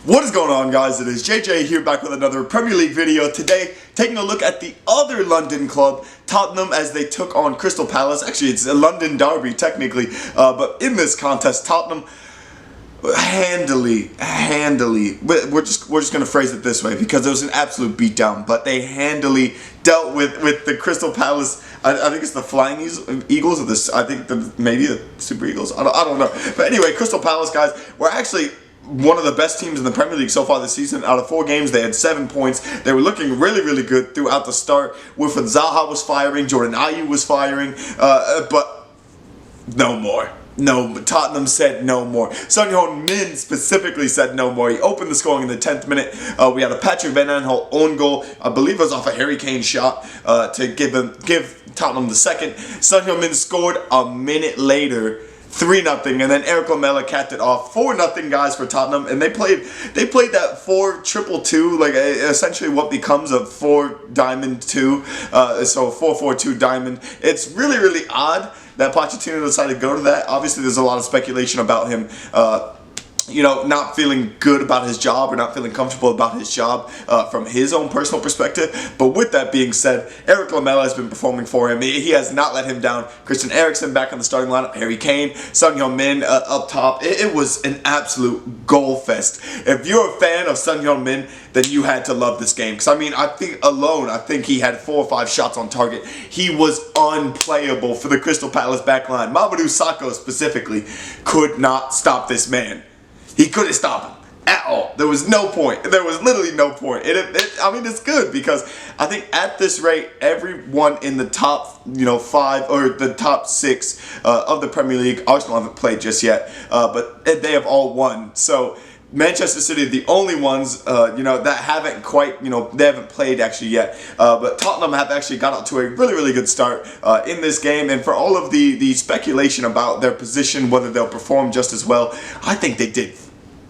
What is going on, guys? It is JJ here, back with another Premier League video. Today, taking a look at the other London club, Tottenham, as they took on Crystal Palace. Actually, it's a London derby, technically, but in this contest, Tottenham handily, we're just going to phrase it this way because it was an absolute beatdown, but they handily dealt with the Crystal Palace. I think it's the Flying Eagles, or this. I think maybe the Super Eagles. I don't know. But anyway, Crystal Palace, guys, were actually one of the best teams in the Premier League so far this season. Out of 4 games, they had 7 points. They were looking really good throughout the start. Wilfried Zaha was firing, Jordan Ayew was firing, but no more. No, Tottenham said no more. Heung specifically said no more. He opened the scoring in the 10th minute. We had a Patrick Van Aanholt own goal. I believe it was off a Harry Kane shot to give Tottenham the second. Heung scored a minute later, 3-0, and then Eric Lamela capped it off. 4-0, guys, for Tottenham, and they played that 4-2-2-2, like essentially what becomes a 4-diamond 2, so 4-4-2 diamond. It's really odd that Pochettino decided to go to that. Obviously, there's a lot of speculation about him, not feeling good about his job or not feeling comfortable about his job from his own personal perspective. But with that being said, Eric Lamela has been performing for him. He has not let him down. Christian Eriksen back on the starting lineup. Harry Kane, Heung up top. It was an absolute goal fest. If you're a fan of Heung, then you had to love this game. Because, I think he had 4 or 5 shots on target. He was unplayable for the Crystal Palace backline. Mamadou Sakho specifically could not stop this man. He couldn't stop him at all. There was no point. There was literally no point. It's good because I think at this rate, everyone in the top 5 or the top 6 of the Premier League, Arsenal haven't played just yet, but they have all won. So Manchester City are the only ones, that haven't quite, they haven't played actually yet. But Tottenham have actually got out to a really good start in this game. And for all of the speculation about their position, whether they'll perform just as well, I think they did.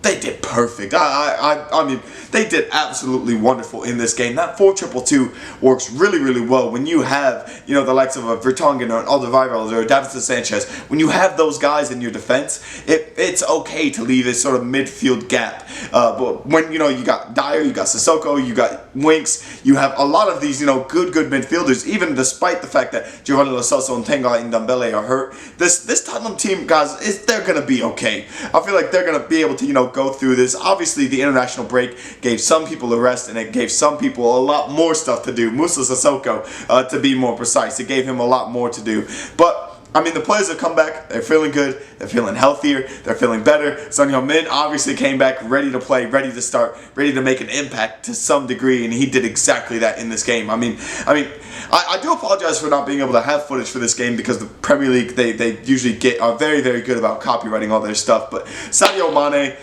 They did perfect. They did absolutely wonderful in this game. That 4-2-2 works really well when you have, the likes of a Vertonghen or an Alderweireld or a Davinson Sanchez. When you have those guys in your defense, it's okay to leave this sort of midfield gap. But when, you got Dyer, you got Sissoko, you got Winks, you have a lot of these, good midfielders, even despite the fact that Giovanni Lo Celso and Tenga Ndombele are hurt. This Tottenham team, guys, they're going to be okay. I feel like they're going to be able to, go through this. Obviously, the international break gave some people a rest, and it gave some people a lot more stuff to do. Musa Sissoko, to be more precise. It gave him a lot more to do. But the players have come back. They're feeling good. They're feeling healthier. They're feeling better. Heung obviously came back ready to play, ready to start, ready to make an impact to some degree, and he did exactly that in this game. I do apologize for not being able to have footage for this game because the Premier League, they usually are very good about copywriting all their stuff. But Son Heung-min,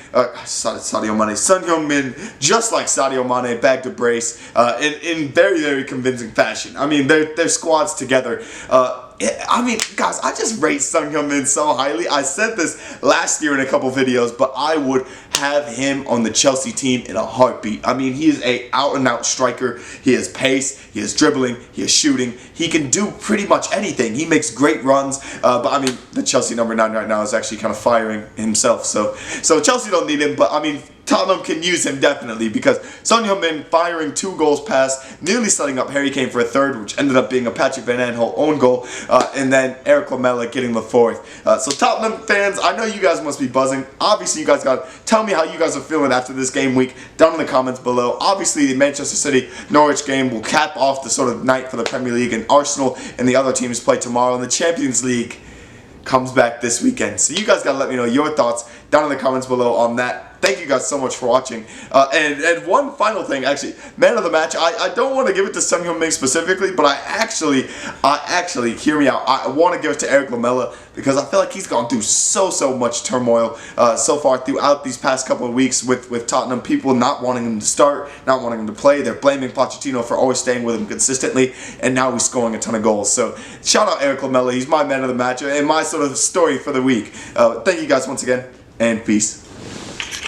just like Sadio Mane, bagged a brace in very convincing fashion. Their squads together. Guys, I just rate Son Heung-min so highly. I said this last year in a couple videos, but I would have him on the Chelsea team in a heartbeat. He is a out-and-out striker. He has pace, he has dribbling, he has shooting. He can do pretty much anything. He makes great runs, but the Chelsea number 9 right now is actually kind of firing himself. So Chelsea don't need him, but Tottenham can use him definitely because Son Heung-min firing 2 goals past, nearly setting up Harry Kane for a 3rd, which ended up being a Patrick Van Aanholt own goal, and then Eric Lamela getting the 4th. So Tottenham fans, I know you guys must be buzzing. Obviously, you guys got to tell me how you guys are feeling after this game week down in the comments below. Obviously, the Manchester City-Norwich game will cap off the sort of night for the Premier League, and Arsenal and the other teams play tomorrow, and the Champions League comes back this weekend. So you guys got to let me know your thoughts down in the comments below on that. Thank you guys so much for watching. And one final thing, actually, man of the match, I don't want to give it to Son Heung-min specifically, but I actually, hear me out, I want to give it to Eric Lamela because I feel like he's gone through so much turmoil so far throughout these past couple of weeks with Tottenham. People not wanting him to start, not wanting him to play. They're blaming Pochettino for always staying with him consistently, and now he's scoring a ton of goals. So shout out Eric Lamela. He's my man of the match and my sort of story for the week. Thank you guys once again, and peace.